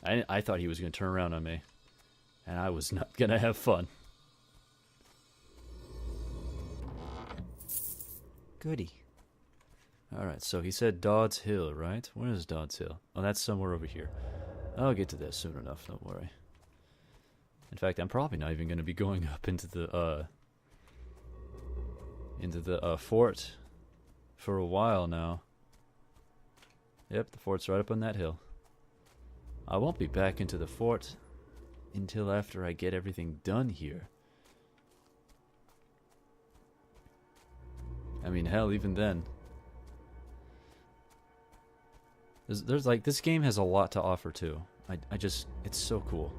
I thought he was going to turn around on me. And I was not going to have fun. Goody. Alright, so he said Dodds Hill, right? Where is Dodds Hill? Oh, that's somewhere over here. I'll get to that soon enough, don't worry. In fact, I'm probably not even going to be going up into the fort for a while now. Yep, the fort's right up on that hill. I won't be back into the fort until after I get everything done here. I mean, hell, even then. There's like, this game has a lot to offer too. I just, it's so cool.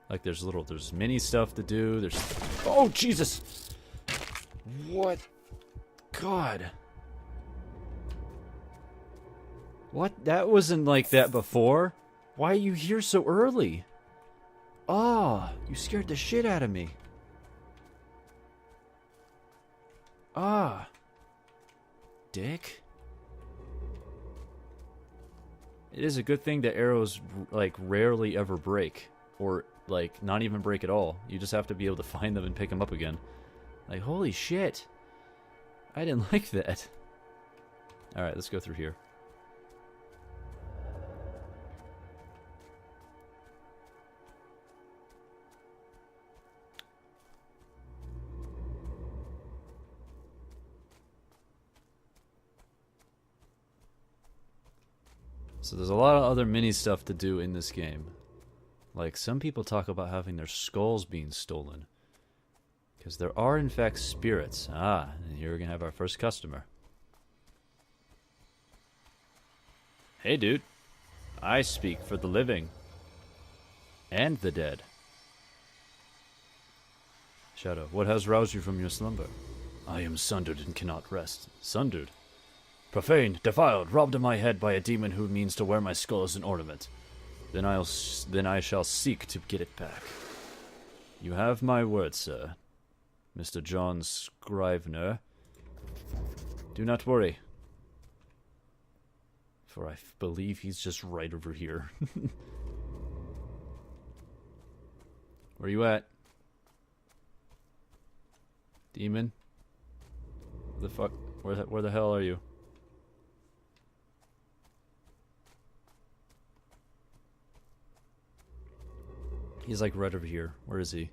Like there's mini stuff to do, oh Jesus! What? God. What? That wasn't like that before? Why are you here so early? Ah, oh, you scared the shit out of me. Ah. Dick. It is a good thing that arrows, like, rarely ever break. Or, like, not even break at all. You just have to be able to find them and pick them up again. Like, holy shit. I didn't like that. Alright, let's go through here. So there's a lot of other mini stuff to do in this game. Like, some people talk about having their skulls being stolen. Because there are, in fact, spirits. Ah, and here we're going to have our first customer. Hey, dude. I speak for the living. And the dead. Shadow, what has roused you from your slumber? I am sundered and cannot rest. Sundered? Profaned, defiled, robbed of my head by a demon who means to wear my skull as an ornament. Then I shall seek to get it back. You have my word, sir. Mr. John Scrivener. Do not worry. For I believe he's just right over here. Where you at? Demon? The fuck? Where the hell are you? He's like right over here. Where is he?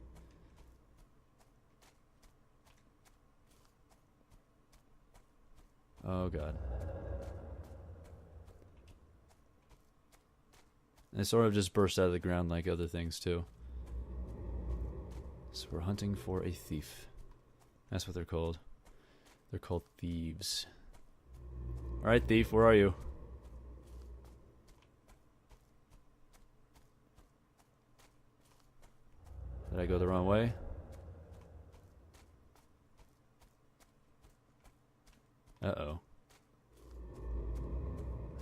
Oh god. They sort of just burst out of the ground like other things too. So we're hunting for a thief. That's what they're called. They're called thieves. Alright, thief, where are you? Did I go the wrong way? Uh-oh.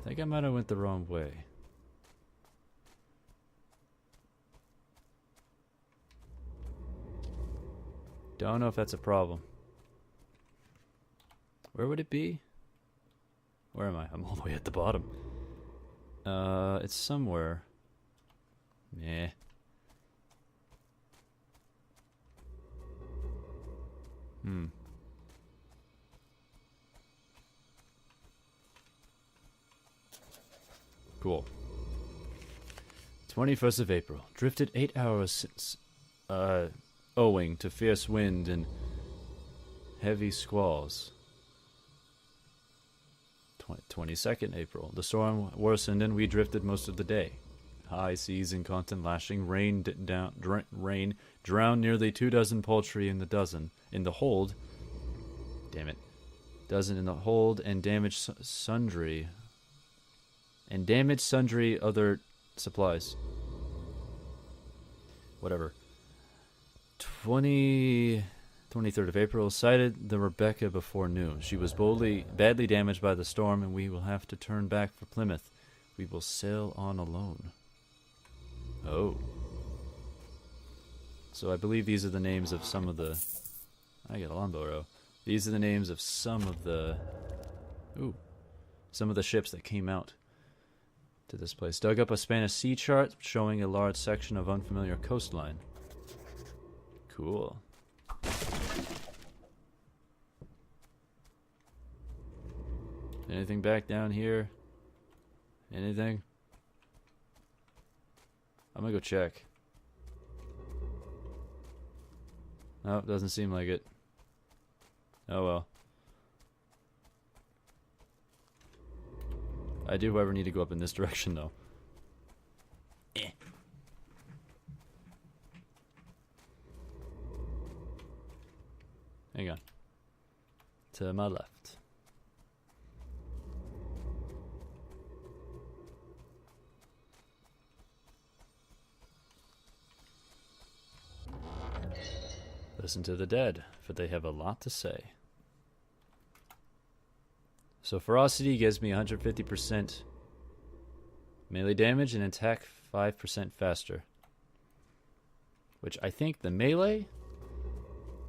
I think I might have went the wrong way. Don't know if that's a problem. Where would it be? Where am I? I'm all the way at the bottom. It's somewhere. Nah. Cool. 21st of April. Drifted 8 hours since, owing to fierce wind and heavy squalls. 22nd April. The storm worsened and we drifted most of the day. High seas and constant lashing rain drowned nearly 24 poultry in the hold. Damn it. Dozen in the hold and damaged sundry other supplies. Whatever. 23rd of April, sighted the Rebecca before noon. She was badly damaged by the storm, and we will have to turn back for Plymouth. We will sail on alone. Oh. So I believe these are the names of some of the... I got a longbow arrow. These are the names of some of the Ooh. Some of the ships that came out to this place. Dug up a Spanish sea chart showing a large section of unfamiliar coastline. Cool. Anything back down here? Anything? I'm gonna go check. Nope, doesn't seem like it. Oh well. I do, however, need to go up in this direction, though. Hang on. To my left. Listen to the dead, for they have a lot to say. So ferocity gives me 150% melee damage and attack 5% faster. Which I think the melee?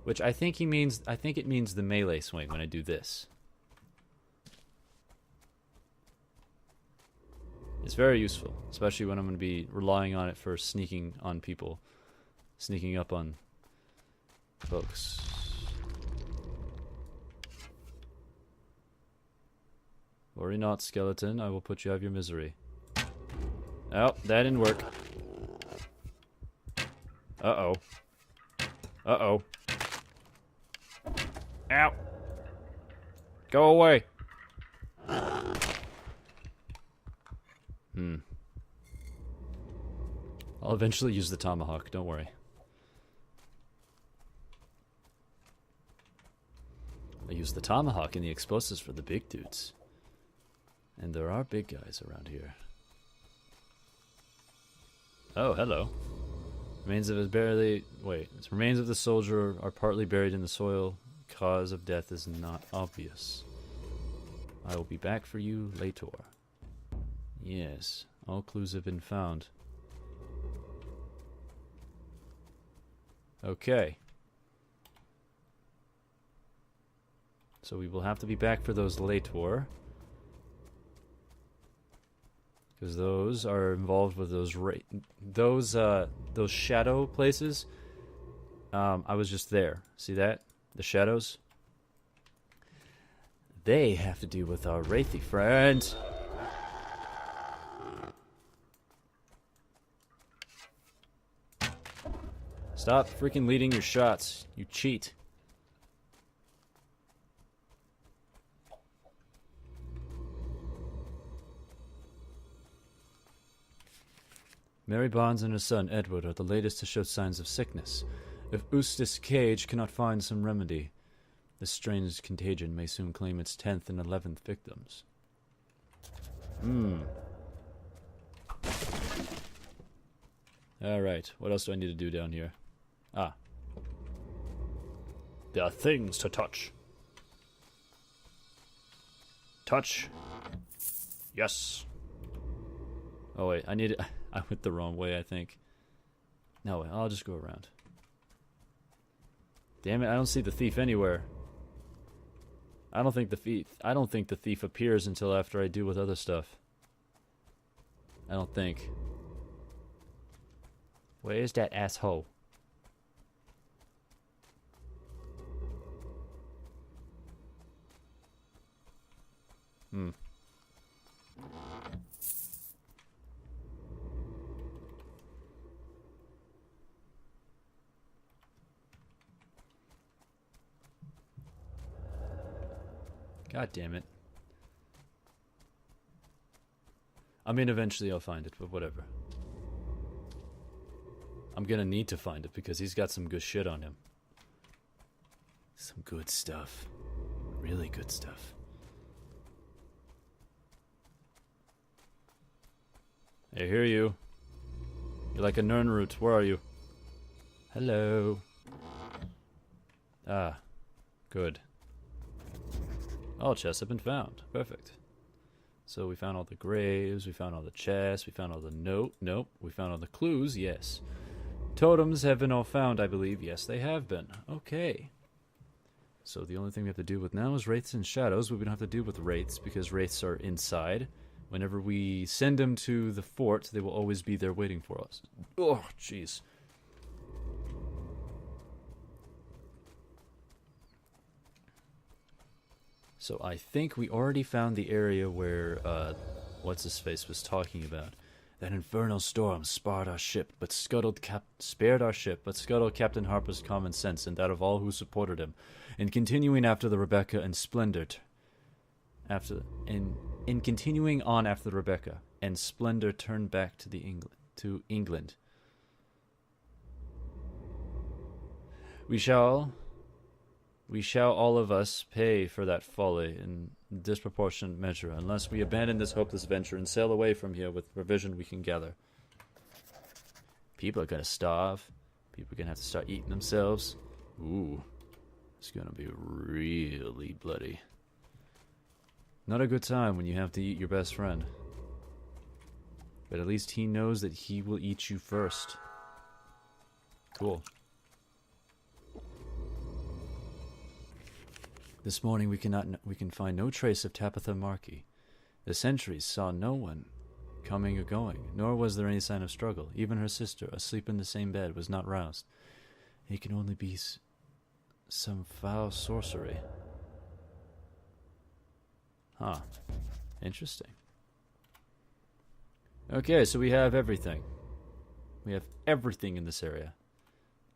Which I think it means the melee swing when I do this. It's very useful, especially when I'm going to be relying on it for sneaking on people. Sneaking up on folks. Worry not, skeleton. I will put you out of your misery. Oh, that didn't work. Uh-oh. Uh-oh. Ow. Go away. I'll eventually use the tomahawk, don't worry. I use the tomahawk and the explosives for the big dudes. And there are big guys around here. Oh, hello. Remains of remains of the soldier are partly buried in the soil. Cause of death is not obvious. I will be back for you later. Yes, all clues have been found. Okay. So we will have to be back for those later. Because those are involved with those shadow places. I was just there. See that? The shadows? They have to do with our wraithy friend. Stop freaking leading your shots. You cheat. Mary Bonds and her son Edward are the latest to show signs of sickness. If Eustace Cage cannot find some remedy, this strange contagion may soon claim its 10th and 11th victims. Alright, what else do I need to do down here? Ah. There are things to touch. Touch. Yes. Oh wait, I went the wrong way, I think. No, wait, I'll just go around. Damn it, I don't see the thief anywhere. I don't think the thief appears until after I do with other stuff. I don't think. Where is that asshole? God damn it. I mean, eventually I'll find it, but whatever. I'm gonna need to find it because he's got some good shit on him. Some good stuff. Really good stuff. I hear you. You're like a Nernroot. Where are you? Hello. Ah. Good. All chests have been found. Perfect. So we found all the graves, we found all the chests, we found all the nope, we found all the clues, yes. Totems have been all found, I believe. Yes, they have been. Okay. So the only thing we have to deal with now is wraiths and shadows, but we don't have to deal with wraiths because wraiths are inside. Whenever we send them to the fort, they will always be there waiting for us. Oh, jeez. So I think we already found the area where, what's-his-face was talking about. That infernal storm spared our ship, but scuttled Captain Harper's common sense and that of all who supported him. In continuing after the Rebecca and Splendor, in continuing on after the Rebecca, and Splendor turned back to England. We shall all of us pay for that folly in disproportionate measure, unless we abandon this hopeless venture and sail away from here with the provision we can gather. People are gonna starve. People are gonna have to start eating themselves. Ooh, it's gonna be really bloody. Not a good time when you have to eat your best friend. But at least he knows that he will eat you first. Cool. This morning we can find no trace of Tabitha Markey. The sentries saw no one coming or going, nor was there any sign of struggle. Even her sister, asleep in the same bed, was not roused. It can only be some foul sorcery. Huh. Interesting. Okay, so we have everything. We have everything in this area.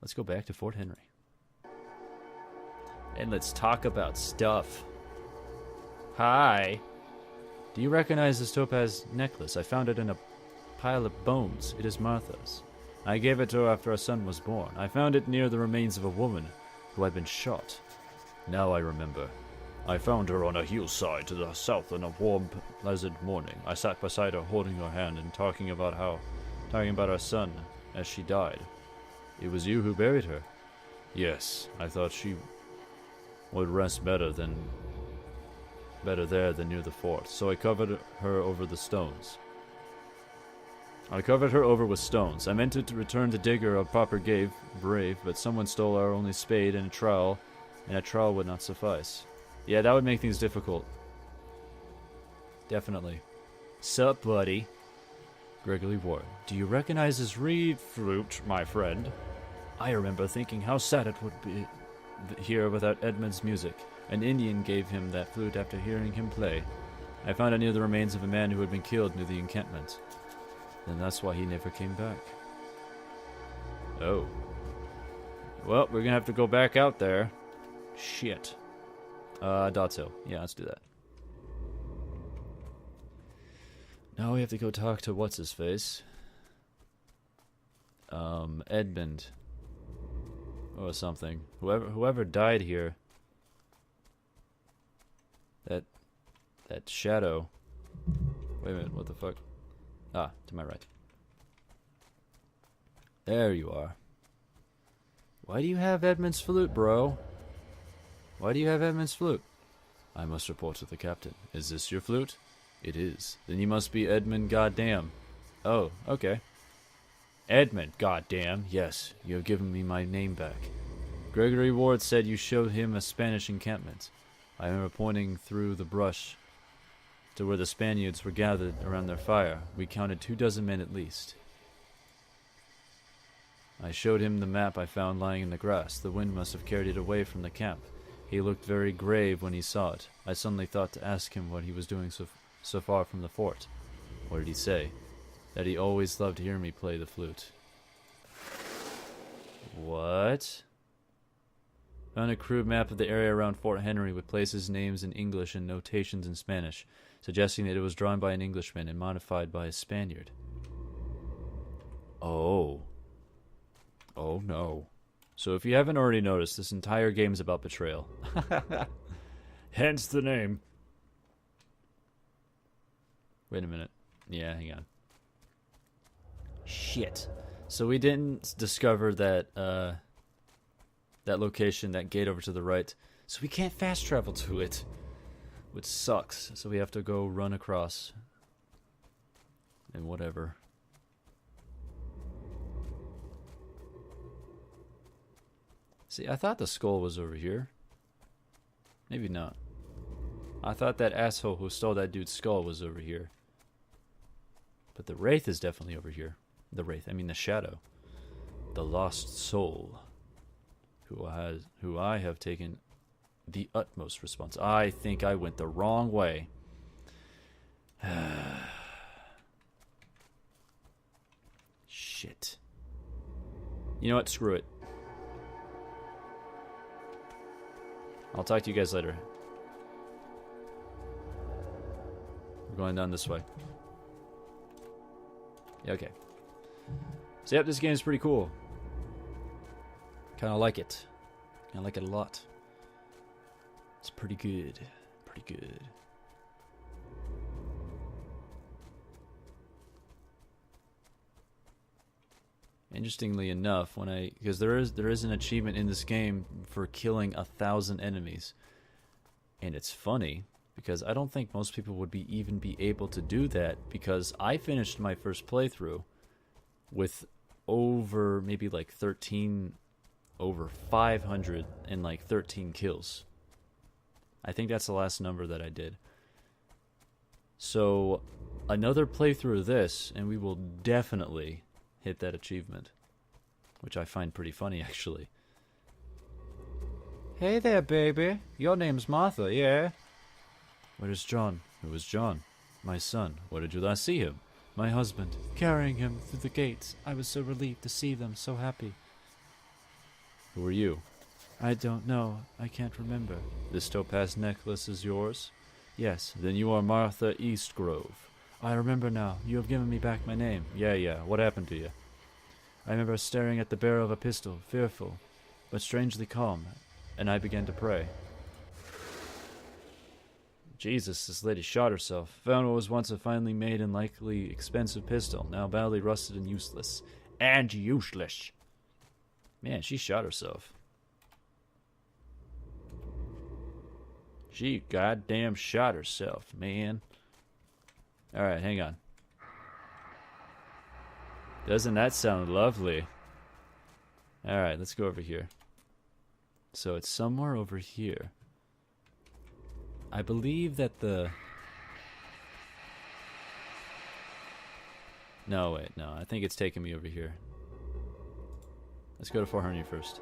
Let's go back to Fort Henry. And let's talk about stuff. Hi. Do you recognize this topaz necklace? I found it in a pile of bones. It is Martha's. I gave it to her after our son was born. I found it near the remains of a woman who had been shot. Now I remember. I found her on a hillside to the south on a warm, pleasant morning. I sat beside her, holding her hand and talking about our son as she died. It was you who buried her? Yes, I thought she would rest better there than near the fort, so I covered her over the stones. I covered her over with stones. I meant to return to dig her a proper grave, but someone stole our only spade and a trowel would not suffice. Yeah, that would make things difficult. Definitely. Sup, buddy? Gregory Ward. Do you recognize this reed flute, my friend? I remember thinking how sad it would be here without Edmund's music. An Indian gave him that flute after hearing him play. I found it near the remains of a man who had been killed near the encampment. And that's why he never came back. Oh. Well, we're gonna have to go back out there. Shit. Dots Hill. Yeah, let's do that. Now we have to go talk to what's-his-face. Edmund. Or something. Whoever died here. That shadow. Wait a minute, what the fuck? Ah, to my right. There you are. Why do you have Edmund's flute, bro? Why do you have Edmund's flute? I must report to the captain. Is this your flute? It is. Then you must be Edmund goddamn. Oh, okay. Edmund goddamn. Yes, you have given me my name back. Gregory Ward said you showed him a Spanish encampment. I remember pointing through the brush to where the Spaniards were gathered around their fire. We counted 24 men at least. I showed him the map I found lying in the grass. The wind must have carried it away from the camp. He looked very grave when he saw it. I suddenly thought to ask him what he was doing so far from the fort. What did he say? That he always loved to hear me play the flute. What? Found a crude map of the area around Fort Henry with places, names in English and notations in Spanish, suggesting that it was drawn by an Englishman and modified by a Spaniard. Oh. Oh no. So if you haven't already noticed, this entire game is about betrayal. Hence the name. Wait a minute. Yeah, hang on. Shit. So we didn't discover that, that location, that gate over to the right. So we can't fast travel to it. Which sucks. So we have to go run across. And whatever. See, I thought the skull was over here. Maybe not. I thought that asshole who stole that dude's skull was over here. But the Wraith is definitely over here. The Wraith, I mean the Shadow. The lost soul. Who I have taken the utmost response. I think I went the wrong way. Shit. You know what? Screw it. I'll talk to you guys later. We're going down this way. Yeah, okay. So yep, this game is pretty cool. Kind of like it. I like it a lot. It's pretty good. Pretty good. Interestingly enough, because there is an achievement in this game for killing 1,000 enemies, and it's funny because I don't think most people would even be able to do that, because I finished my first playthrough with over 513 kills. I think that's the last number that I did. So another playthrough of this, and we will definitely hit that achievement, which I find pretty funny, actually. Hey there, baby. Your name's Martha, yeah? Where's John? Who is John? My son. Where did you last see him? My husband. Carrying him through the gates. I was so relieved to see them, so happy. Who are you? I don't know. I can't remember. This topaz necklace is yours? Yes. Then you are Martha Eastgrove. I remember now. You have given me back my name. Yeah. What happened to you? I remember staring at the barrel of a pistol, fearful, but strangely calm, and I began to pray. Jesus, this lady shot herself. Found what was once a finely made and likely expensive pistol, now badly rusted and useless. And useless. Man, she shot herself. She goddamn shot herself, man. Alright, hang on. Doesn't that sound lovely? Alright, let's go over here. So it's somewhere over here. I believe that the... No, wait, no. I think it's taking me over here. Let's go to Fort Harney first.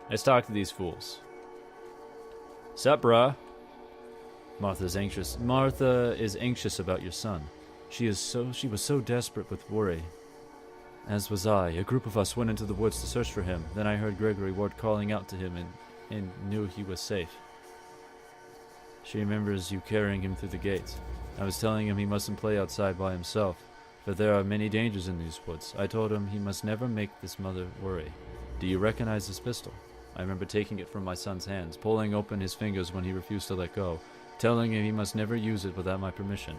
Let's talk to these fools. Sup, bruh? Martha is anxious about your son. She was so desperate with worry. As was I. A group of us went into the woods to search for him. Then I heard Gregory Ward calling out to him and knew he was safe. She remembers you carrying him through the gates. I was telling him he mustn't play outside by himself, for there are many dangers in these woods. I told him he must never make this mother worry. Do you recognize this pistol? I remember taking it from my son's hands, pulling open his fingers when he refused to let go, telling him he must never use it without my permission.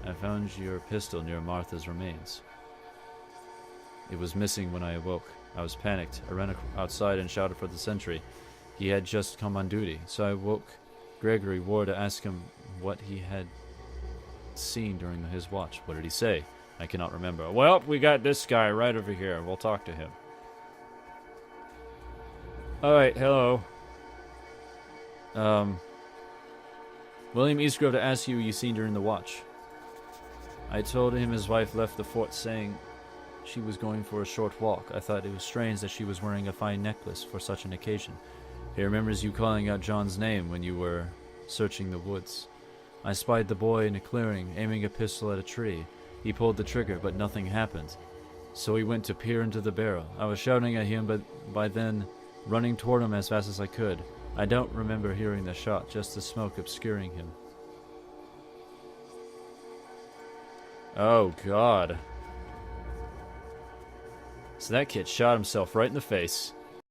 I found your pistol near Martha's remains. It was missing when I awoke. I was panicked. I ran outside and shouted for the sentry. He had just come on duty, so I woke Gregory Ward to ask him what he had seen during his watch. What did he say? I cannot remember. Well, we got this guy right over here. We'll talk to him. Alright, hello. William Eastgrove to ask you seen during the watch. I told him his wife left the fort saying she was going for a short walk. I thought it was strange that she was wearing a fine necklace for such an occasion. He remembers you calling out John's name when you were searching the woods. I spied the boy in a clearing, aiming a pistol at a tree. He pulled the trigger, but nothing happened. So he went to peer into the barrel. I was shouting at him, but by then running toward him as fast as I could. I don't remember hearing the shot, just the smoke obscuring him. Oh, God. So that kid shot himself right in the face.